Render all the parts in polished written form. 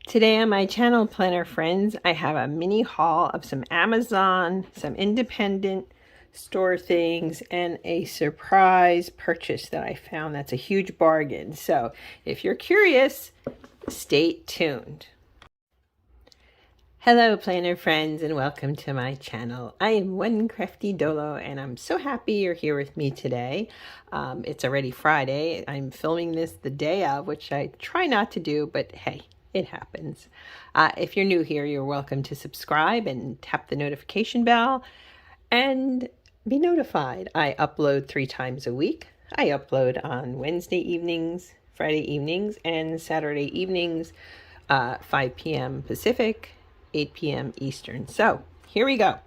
Today on my channel, Planner Friends, I have a mini haul of some Amazon, some independent store things, and a surprise purchase that I found that's a huge bargain. So if you're curious, stay tuned. Hello Planner Friends and welcome to my channel. I am One Crafty Dolo and I'm so happy you're here with me today. It's already Friday. I'm filming this the day of, which I try not to do, but hey, it happens. If you're new here, you're welcome to subscribe and tap the notification bell and be notified. I upload 3 times a week. I upload on Wednesday evenings, Friday evenings, and Saturday evenings, 5 p.m. Pacific, 8 p.m. Eastern. So here we go.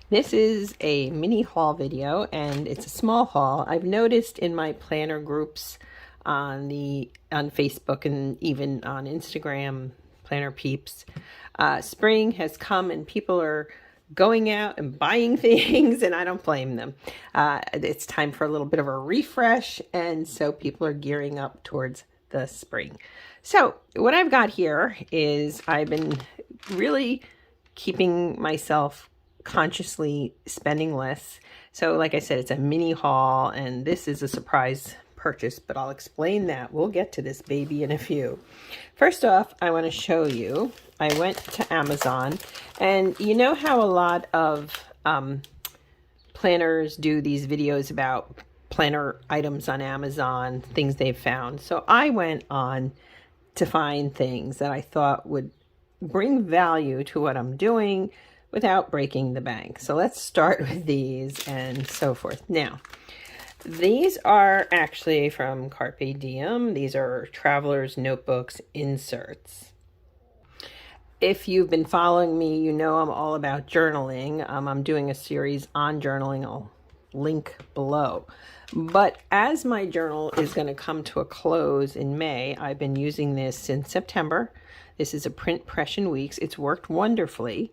This is a mini haul video and it's a small haul. I've noticed in my planner groups on Facebook and even on Instagram, Planner Peeps, spring has come and people are going out and buying things, and I don't blame them. It's time for a little bit of a refresh, and so people are gearing up towards the spring. So what I've got here is I've been really keeping myself consciously spending less. So like I said, it's a mini haul, and this is a surprise purchase, but I'll explain that. We'll get to this baby in a few. First off, I want to show you, I went to Amazon, and you know how a lot of planners do these videos about planner items on Amazon, things they've found. So I went on to find things that I thought would bring value to what I'm doing without breaking the bank. So let's start with these and so forth. Now, these are actually from Carpe Diem. These are Traveler's Notebooks inserts. If you've been following me, you know I'm all about journaling. I'm doing a series on journaling. I'll link below. But as my journal is going to come to a close in May, I've been using this since September. This is a print impression weeks. It's worked wonderfully.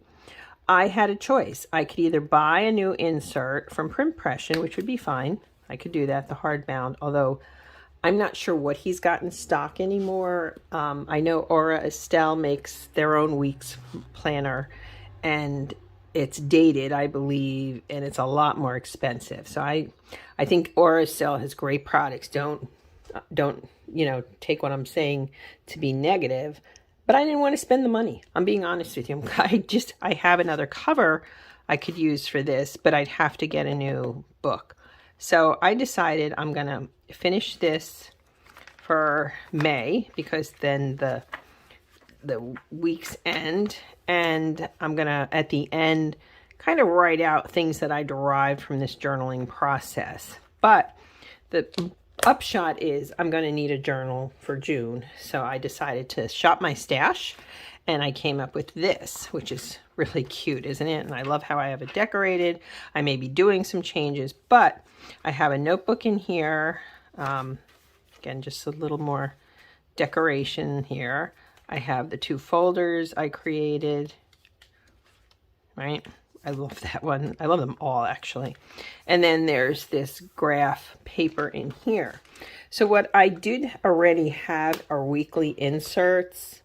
I had a choice. I could either buy a new insert from print impression, which would be fine. I could do that, the hardbound, although I'm not sure what he's got in stock anymore. I know Aura Estelle makes their own week's planner, and it's dated, I believe, and it's a lot more expensive. So I think Aura Estelle has great products. Don't take what I'm saying to be negative, but I didn't want to spend the money. I'm being honest with you. I have another cover I could use for this, but I'd have to get a new book. So I decided I'm going to finish this for May, because then the weeks end, and I'm going to, at the end, kind of write out things that I derived from this journaling process. But the upshot is I'm going to need a journal for June. So I decided to shop my stash, and I came up with this, which is really cute, isn't it? And I love how I have it decorated. I may be doing some changes, but I have a notebook in here. Again, just a little more decoration here. I have the 2 folders I created, right? I love that one. I love them all, actually. And then there's this graph paper in here. So what I did already have are weekly inserts.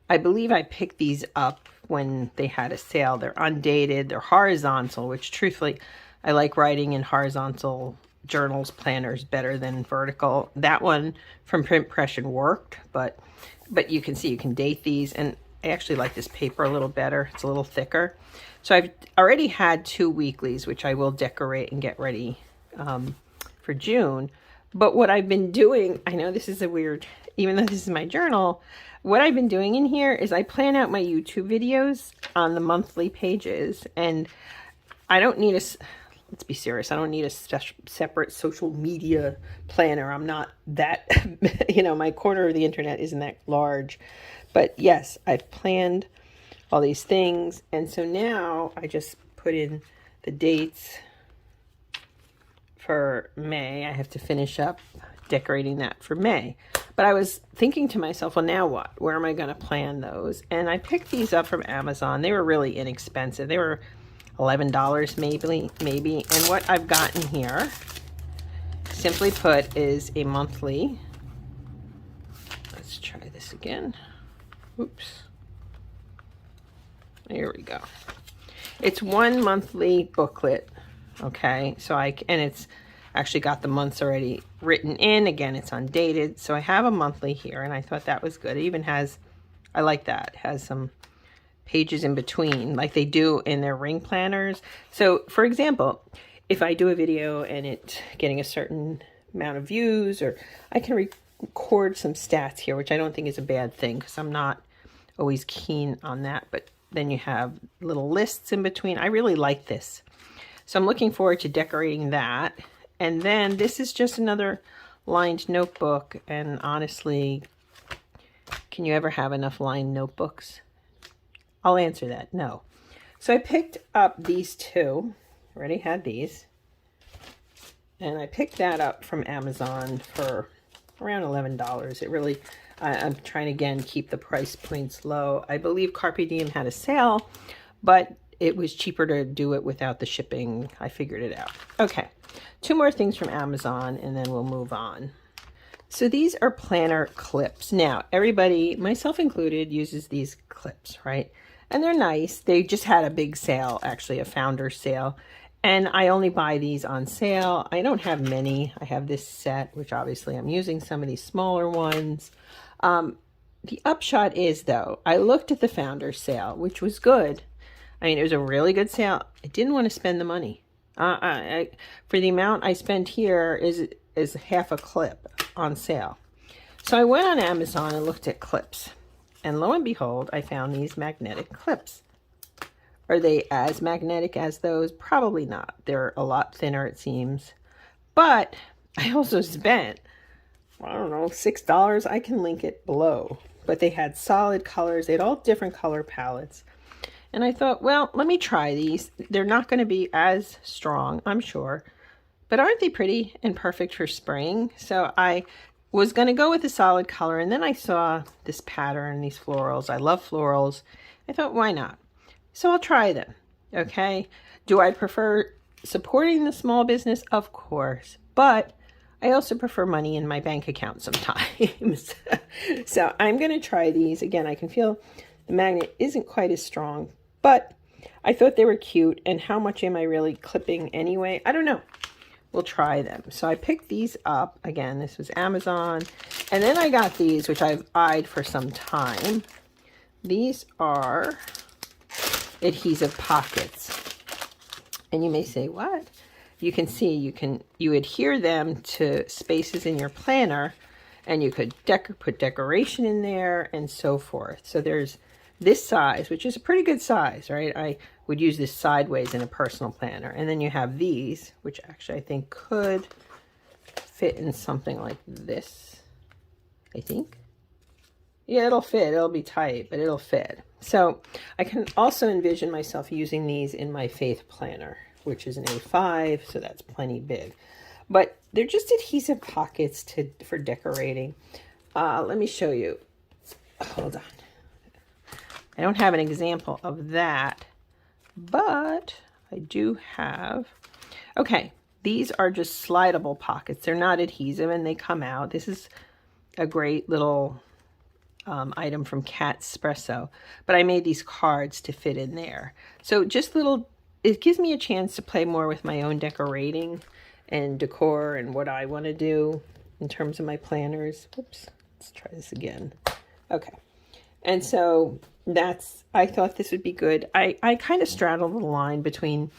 I believe I picked these up when they had a sale. They're undated, they're horizontal, which truthfully, I like writing in horizontal journals, planners better than vertical. That one from print impression worked, but you can see you can date these, and I actually like this paper a little better. It's a little thicker. So I've already had 2 weeklies, which I will decorate and get ready for June. But what I've been doing, I know this is a weird, even though this is my journal, what I've been doing in here is I plan out my YouTube videos on the monthly pages, and I don't need let's be serious, I don't need a separate social media planner. I'm not that, my corner of the internet isn't that large. But yes, I've planned all these things, and so now I just put in the dates for May. I have to finish up decorating that for May. But I was thinking to myself, well, now what? Where am I going to plan those? And I picked these up from Amazon. They were really inexpensive. They were $11 maybe. And what I've gotten here, simply put, is a monthly. Let's try this again. Oops. Here we go. It's one monthly booklet. Okay, so and it's actually got the months already written in. Again, it's undated. So I have a monthly here, and I thought that was good. It even has, I like that, it has some pages in between like they do in their ring planners. So for example, if I do a video and it's getting a certain amount of views, or I can record some stats here, which I don't think is a bad thing because I'm not always keen on that. But then you have little lists in between. I really like this. So I'm looking forward to decorating that. And then this is just another lined notebook. And honestly, can you ever have enough lined notebooks? I'll answer that, no. So I picked up these two. Already had these. And I picked that up from Amazon for around $11. It really, I'm trying to, again, keep the price points low. I believe Carpe Diem had a sale, but it was cheaper to do it without the shipping. I figured it out. Okay, two more things from Amazon, and then we'll move on. So these are planner clips. Now, everybody, myself included, uses these clips, right? And they're nice. They just had a big sale, actually, a founder sale. And I only buy these on sale. I don't have many. I have this set, which obviously I'm using some of these smaller ones. The upshot is, though, I looked at the founder sale, which was good. I mean, it was a really good sale. I didn't want to spend the money. For the amount I spent here is half a clip on sale. So I went on Amazon and looked at clips. And lo and behold, I found these magnetic clips. Are they as magnetic as those? Probably not. They're a lot thinner, it seems. But I also spent, I don't know, $6. I can link it below. But they had solid colors. They had all different color palettes. And I thought, well, let me try these. They're not going to be as strong, I'm sure. But aren't they pretty and perfect for spring? So I was going to go with a solid color. And then I saw this pattern, these florals. I love florals. I thought, why not? So I'll try them, okay? Do I prefer supporting the small business? Of course. But I also prefer money in my bank account sometimes. So I'm going to try these. Again, I can feel the magnet isn't quite as strong, but I thought they were cute. And how much am I really clipping anyway? I don't know. We'll try them. So I picked these up. Again, this was Amazon. And then I got these, which I've eyed for some time. These are adhesive pockets. And you may say, what? You can see, you adhere them to spaces in your planner, and you could put decoration in there and so forth. So there's this size, which is a pretty good size, right? I would use this sideways in a personal planner. And then you have these, which actually I think could fit in something like this, I think. Yeah, it'll fit. It'll be tight, but it'll fit. So I can also envision myself using these in my faith planner, which is an A5, so that's plenty big. But they're just adhesive pockets for decorating. Let me show you. Hold on. I don't have an example of that, but I do have. Okay, these are just slidable pockets. They're not adhesive, and they come out. This is a great little item from Cat Espresso, but I made these cards to fit in there. So just little, it gives me a chance to play more with my own decorating and decor and what I want to do in terms of my planners. Oops, let's try this again. Okay. And so I thought this would be good. I kind of straddle the line between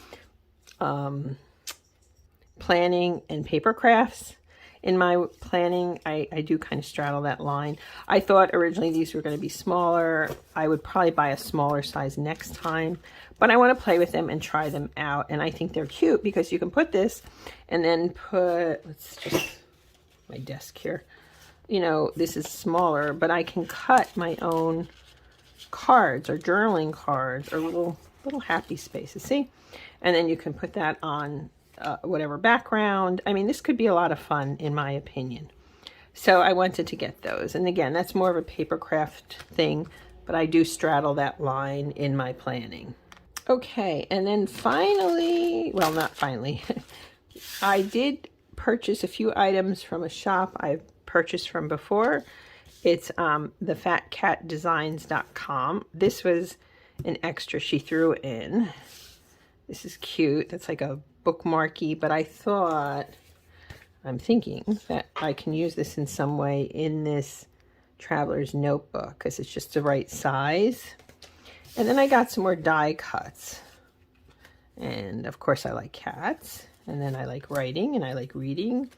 planning and paper crafts. In my planning, I do kind of straddle that line. I thought originally these were going to be smaller. I would probably buy a smaller size next time. But I want to play with them and try them out. And I think they're cute because you can put this and then put, let's just, my desk here. You know, this is smaller, but I can cut my own cards or journaling cards or little happy spaces. See? And then you can put that on whatever background. I mean, this could be a lot of fun in my opinion. So I wanted to get those. And again, that's more of a paper craft thing, but I do straddle that line in my planning. Okay, and then finally, well, not finally, I did purchase a few items from a shop I've purchased from before, It's thefatcatdesigns.com. This was an extra she threw in. This is cute. That's like a bookmarky, but I'm thinking that I can use this in some way in this traveler's notebook because it's just the right size. And then I got some more die cuts. And of course I like cats. And then I like writing and I like reading.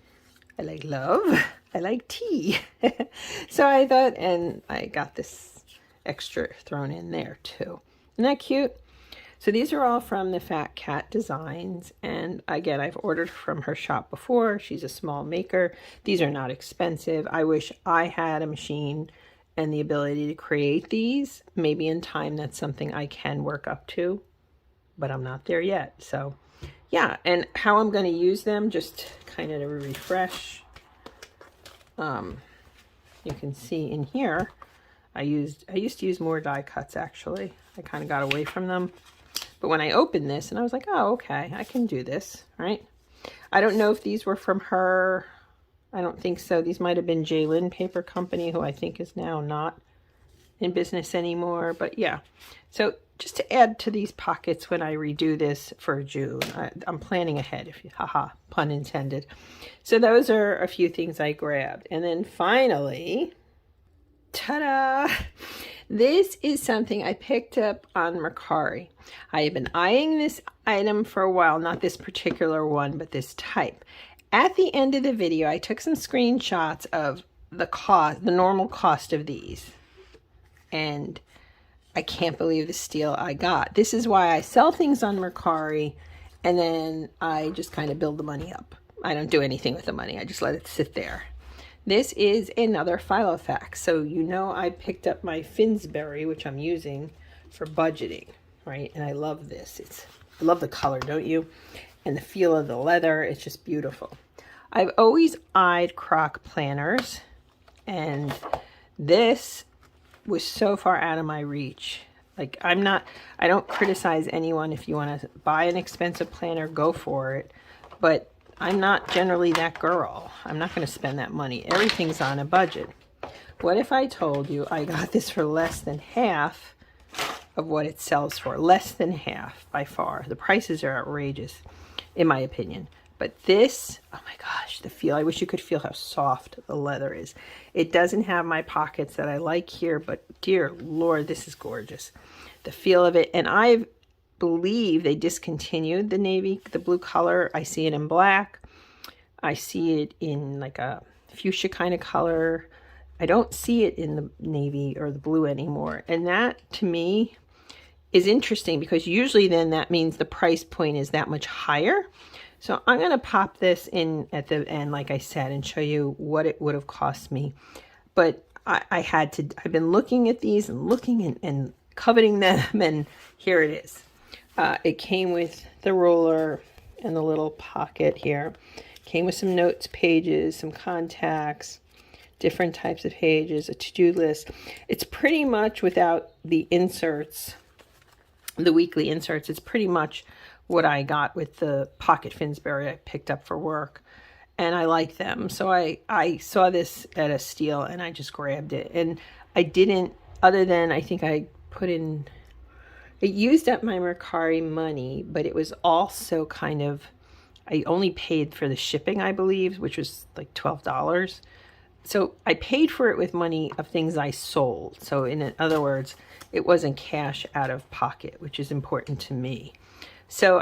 I like love. I like tea. So I thought, and I got this extra thrown in there too. Isn't that cute? So these are all from the Fat Cat Designs. And again, I've ordered from her shop before. She's a small maker. These are not expensive. I wish I had a machine and the ability to create these. Maybe in time that's something I can work up to, but I'm not there yet. So yeah, and how I'm going to use them, just kind of to refresh. You can see in here, I used to use more die cuts actually. I kind of got away from them. But when I opened this and I was like, oh, okay, I can do this, right? I don't know if these were from her. I don't think so. These might have been Jaylin Paper Company, who I think is now not in business anymore. But yeah, so just to add to these pockets when I redo this for June. I'm planning ahead, if you, haha, pun intended. So those are a few things I grabbed. And then finally, ta-da! This is something I picked up on Mercari. I have been eyeing this item for a while, not this particular one, but this type. At the end of the video, I took some screenshots of the cost, the normal cost of these. And I can't believe the steal I got. This is why I sell things on Mercari, and then I just kind of build the money up. I don't do anything with the money. I just let it sit there. This is another Filofax. So you know I picked up my Finsbury, which I'm using for budgeting, right? And I love this. I love the color, don't you? And the feel of the leather. It's just beautiful. I've always eyed crock planners, and this was so far out of my reach. Like, I don't criticize anyone. If you want to buy an expensive planner, go for it. But I'm not generally that girl. I'm not going to spend that money. Everything's on a budget. What if I told you I got this for less than half of what it sells for? Less than half, by far. The prices are outrageous, in my opinion. But this, oh my gosh, the feel. I wish you could feel how soft the leather is. It doesn't have my pockets that I like here, but dear Lord, this is gorgeous. The feel of it. And I believe they discontinued the blue color. I see it in black. I see it in like a fuchsia kind of color. I don't see it in the navy or the blue anymore. And that, to me, is interesting because usually then that means the price point is that much higher. So I'm going to pop this in at the end, like I said, and show you what it would have cost me. But I've been looking at these and looking and coveting them, and here it is. It came with the ruler and the little pocket here. Came with some notes pages, some contacts, different types of pages, a to-do list. It's pretty much without the inserts, the weekly inserts. It's pretty much what I got with the pocket Finsbury I picked up for work, and I like them. So I saw this at a steal and I just grabbed it. And I didn't, other than I think I put in, it used up my Mercari money, but it was also kind of, I only paid for the shipping, I believe, which was like $12. So I paid for it with money of things I sold. So in other words, it wasn't cash out of pocket, which is important to me. So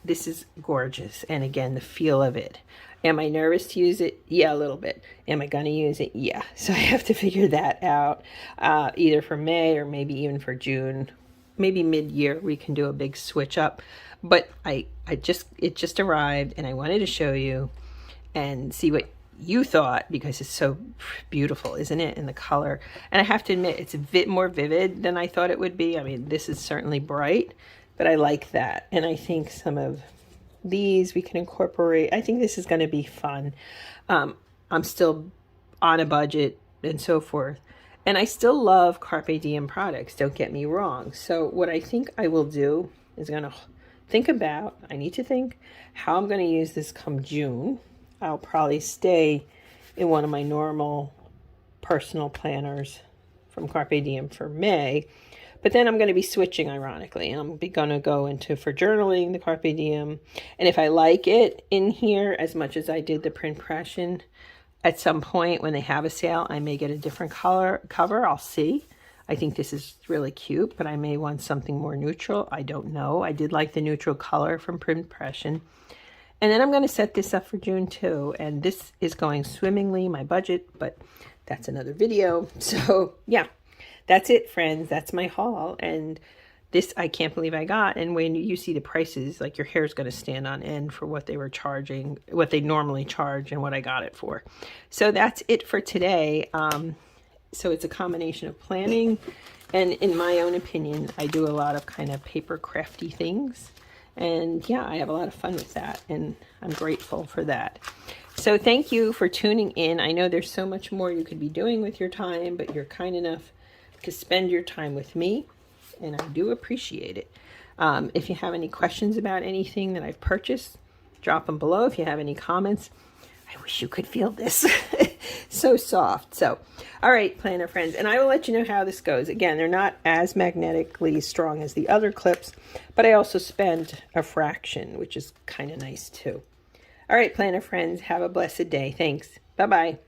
this is gorgeous. And again, the feel of it. Am I nervous to use it? Yeah, a little bit. Am I going to use it? Yeah. So I have to figure that out, either for May or maybe even for June. Maybe mid-year we can do a big switch up. But it just arrived, and I wanted to show you and see what you thought, because it's so beautiful, isn't it? In the color. And I have to admit, it's a bit more vivid than I thought it would be. I mean, this is certainly bright, but I like that. And I think some of these we can incorporate. I think this is going to be fun. I'm still on a budget and so forth. And I still love Carpe Diem products, don't get me wrong. So what I think I will do is I need to think how I'm going to use this come June. I'll probably stay in one of my normal personal planners from Carpe Diem for May. But then I'm going to be switching, ironically, and I'm going to go into for journaling the Carpe Diem. And if I like it in here as much as I did the print impression, at some point when they have a sale, I may get a different color cover. I'll see. I think this is really cute, but I may want something more neutral. I don't know. I did like the neutral color from print impression. And then I'm going to set this up for June too. And this is going swimmingly, my budget, but that's another video. So yeah, that's it, friends. That's my haul. And this, I can't believe I got. And when you see the prices, like your hair's going to stand on end for what they were charging, what they normally charge and what I got it for. So that's it for today. So it's a combination of planning and, in my own opinion, I do a lot of kind of paper crafty things. And yeah, I have a lot of fun with that, and I'm grateful for that. So thank you for tuning in. I know there's so much more you could be doing with your time, but you're kind enough to spend your time with me, and I do appreciate it. If you have any questions about anything that I've purchased, drop them below. If you have any comments, I wish you could feel this. So soft. So, all right, planner friends, and I will let you know how this goes. Again, they're not as magnetically strong as the other clips, but I also spend a fraction, which is kind of nice too. All right, planner friends, have a blessed day. Thanks. Bye-bye.